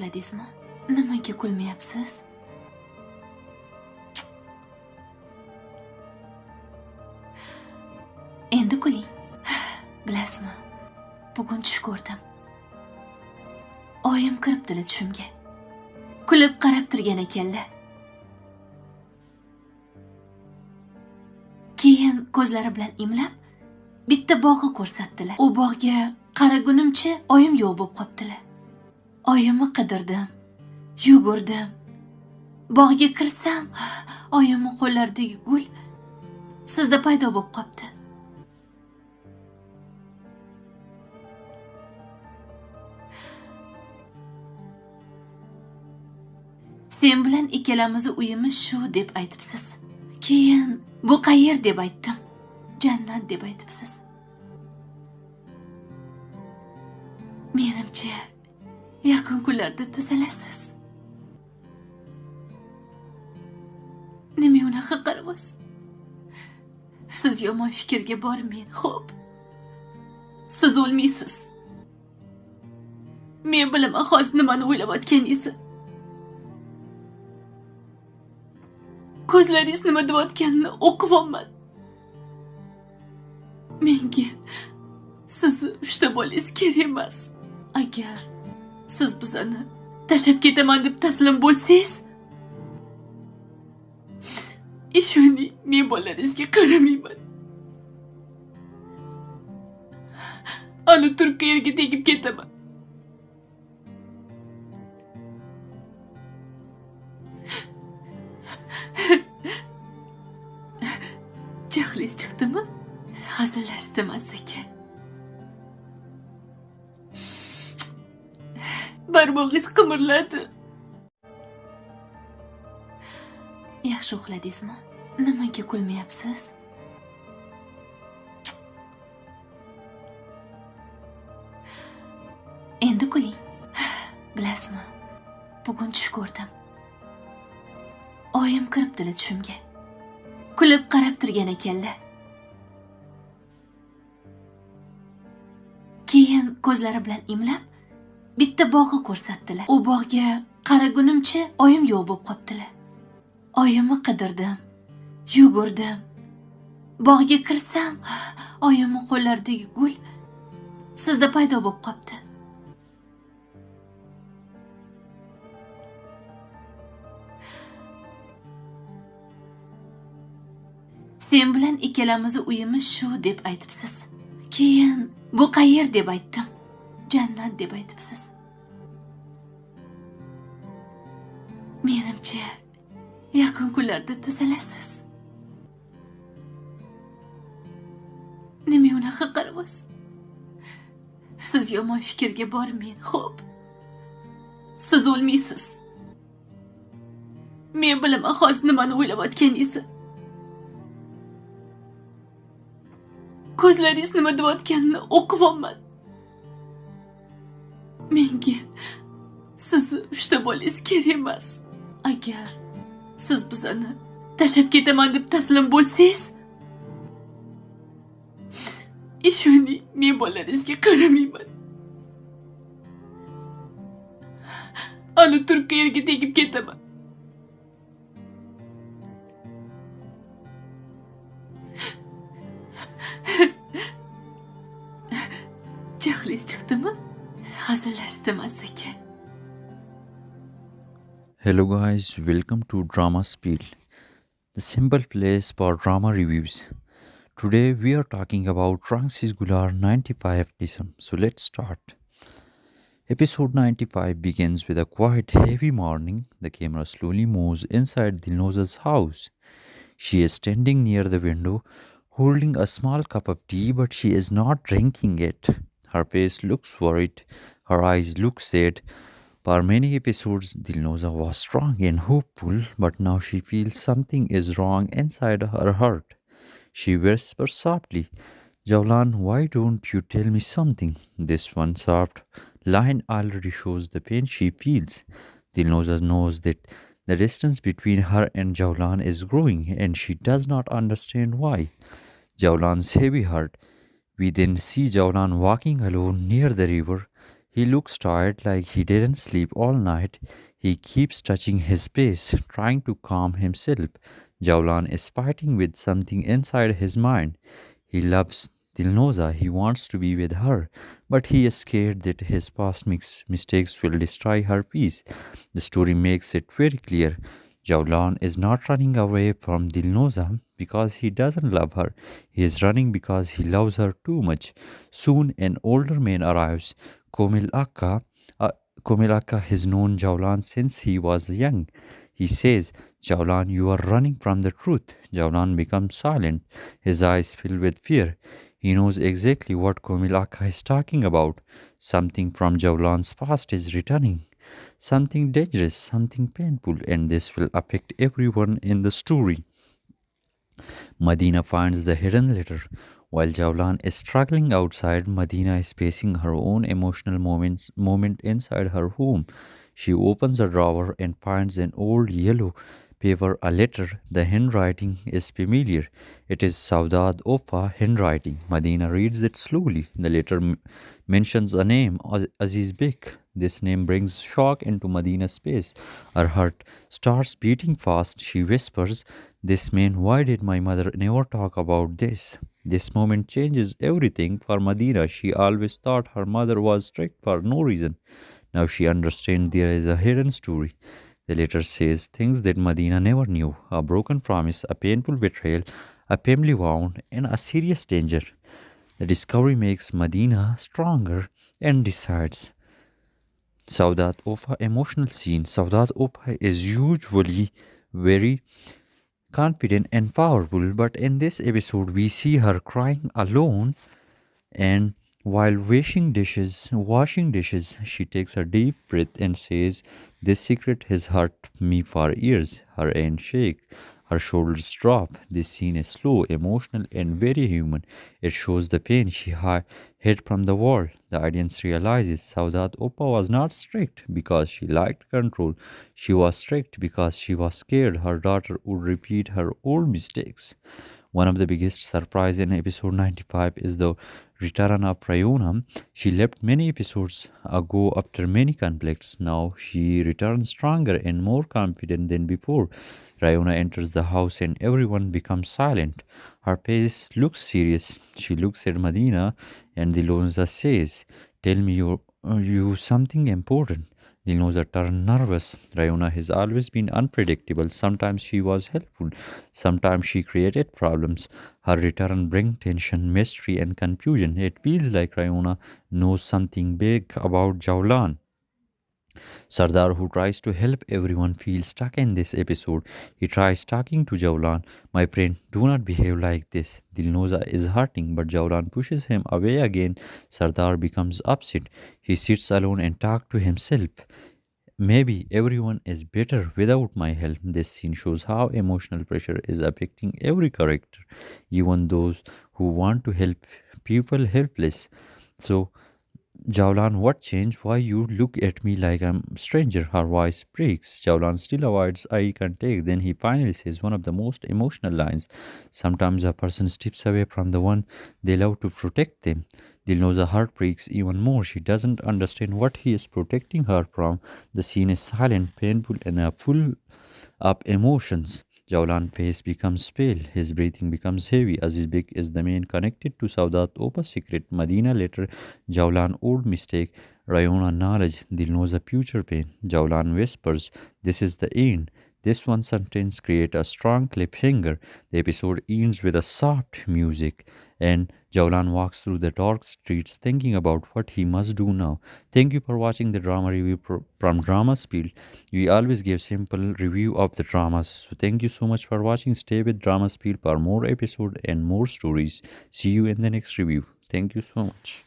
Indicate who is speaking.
Speaker 1: uxladingizmi? Nimaga kulmayapsiz? Endi kuling. Bilasizmi? Bugun tush ko'rdim. Oyim kiribdilar tushimga. Kulib qarab turgan ekanlar. Keyin ko'zlari bilan imlab bitta bog'i ko'rsatdilar. U bog'ga qaragunimcha oyim yo'q bo'lib qopdilar. Oyimni qidirdim, yugurdim. Bog'ga kirsam, oyimning qo'llaridagi gul sizda paydo bo'lib qopti. Sen bilan ikkalamiz uyimiz shu deb aytibsiz. Keyin bu qayer deb aytdim. Jannat deb aytibsiz. Menimcha yaqin kunlarda tuzalasiz. Nima unaqa qaramas? Siz yomon fikrga bormang, xo'p? Siz o'lmaysiz. Men bilaman hozir nimani o'ylayotganingizni. Ko'zlaringiz nima deyotganini o'qiyapman. Menga sizni 3 ta bolangiz kerak emas. Agar siz bizani tashlab ketaman deb taslim bo'lsangiz, ishoning, men bolalaringizga qaramayman. Ana turk yerga tegib ketaman. Jahlingiz chiqdimi? Hazillashdim aka. Barmog'ingiz qimirladi. Yaxshi uxladingizmi? Nimaga kulmayapsiz? Endi kuling. Bilasizmi? Bugun tush ko'rdim. Oyim kiribdilar tushimga. Kulib qarab turgan ekanlar. Keyin ko'zlari bilan imlab bitta bog'i ko'rsatdilar. U bog'ga qaragunimcha oyim yo'q bo'lib qopdilar. Oyimni qidirdim, yugurdim. Bog'ga kirsam, oyimning qo'llaridagi gul sizda paydo bo'lib qopti. Sen bilan ikkalamiz uyimiz shu deb aytibsiz. Keyin bu qayer deb aytdim. Jannat deb aytibsiz. Menimcha yaqin kunlarda tuzalasiz. Nima unaqa qaramas? Siz yomon fikrga bormang, xo'p? Siz o'lmaysiz. Men bilaman hozir nimani o'ylayotganingizni. Ko'zlaringiz nima deyotganini o'qiyapman. Menga sizni 3 ta bolangiz kerak emas. Agar siz bizani tashlab ketaman deb taslim bo'lsangiz, ishoning, men bolalaringizga qaramayman. Ana turk yerga tegib ketaman. Jahlingiz chiqdimi? Hazillashdim aka.
Speaker 2: Hello guys, welcome to Drama Spiel, the simple place for drama reviews. Today we are talking about Francis Goulart 95 edition. So let's start. Episode 95 begins with a quiet, heavy morning. The camera slowly moves inside Dilnoza's house. She is standing near the window, holding a small cup of tea, but she is not drinking it. Her face looks worried, her eyes look sad. For many episodes, Dilnoza was strong and hopeful, but now she feels something is wrong inside her heart. She whispers softly, "Jawlan, why don't you tell me something?" This one soft line already shows the pain she feels. Dilnoza knows that the distance between her and Jawlan is growing, and she does not understand why. Jawlan's heavy heart. We then see Jawlan walking alone near the river. He looks tired, like he didn't sleep all night. He keeps touching his face, trying to calm himself. Jawlan is fighting with something inside his mind. He loves Dilnoza, he wants to be with her, but he is scared that his past mistakes will destroy her peace. The story makes it very clear. Jawlan is not running away from Dilnoza because he doesn't love her. He is running because he loves her too much. Soon an older man arrives. Komil Akka. Uh, Komil Akka has known Jawlan since he was young. He says, Jawlan, you are running from the truth. Jawlan becomes silent. His eyes fill with fear. He knows exactly what Komil Akka is talking about. Something from Jawlan's past is returning. Something dangerous, something painful, and this will affect everyone in the story. Medina finds the hidden letter. While Jawlan is struggling outside, Medina is facing her own emotional moment inside her home. She opens a drawer and finds an old yellow paper, a letter. The handwriting is familiar. It is Saudad Ofa handwriting. Medina reads it slowly. The letter mentions a name, Aziz Bek. This name brings shock into Medina's face. Her heart starts beating fast. She whispers, this man, why did my mother never talk about this? This moment changes everything for Medina. She always thought her mother was strict for no reason. Now she understands there is a hidden story. The letter says things that Medina never knew: a broken promise, a painful betrayal, a family wound, and a serious danger. The discovery makes Medina stronger and decides. Saudat Ofa emotional scene. Saudat Ofa is usually very confident and powerful, but in this episode we see her crying alone, and while washing dishes, she takes a deep breath and says, this secret has hurt me for years. Her hands shake, her shoulders drop. This scene is slow, emotional, and very human. It shows the pain she hid from the world. The audience realizes Saudat Opa was not strict because she liked control. She was strict because she was scared her daughter would repeat her old mistakes. One of the biggest surprises in episode 95 is the return of Rayona. She left many episodes ago after many conflicts. Now she returns stronger and more confident than before. Rayona enters the house and everyone becomes silent. Her face looks serious. She looks at Medina and Dilonza says, tell me you something important. Dilnoza turned nervous. Rayona has always been unpredictable. Sometimes she was helpful, sometimes she created problems. Her return brings tension, mystery, and confusion. It feels like Rayona knows something big about Jawlan. Sardar, who tries to help everyone, feels stuck in this episode. He tries talking to Jawlan. My friend, do not behave like this. Dilnoza is hurting, but Jawlan pushes him away again. Sardar becomes upset. He sits alone and talks to himself. Maybe everyone is better without my help. This scene shows how emotional pressure is affecting every character, even those who want to help people helpless. So, Jawlan, what changed? Why you look at me like I'm a stranger? Her voice breaks. Jawlan still avoids eye contact. Then he finally says one of the most emotional lines. Sometimes a person steps away from the one they love to protect them. Dilnoza's heart breaks even more. She doesn't understand what he is protecting her from. The scene is silent, painful, and full of emotions. Jawlan's face becomes pale, his breathing becomes heavy. Aziz Bek is the man connected to Saudat Opa's secret. Medina later, Jawlan old mistake, Rayona knowledge, Dilnoza future pain. Jawlan whispers, this is the end. This one sentence creates a strong cliffhanger. The episode ends with a soft music, and Jawlan walks through the dark streets thinking about what he must do now. Thank you for watching the drama review from Drama Spiel. We always give simple review of the dramas. So thank you so much for watching. Stay with Drama Spiel for more episode and more stories. See you in the next review. Thank you so much.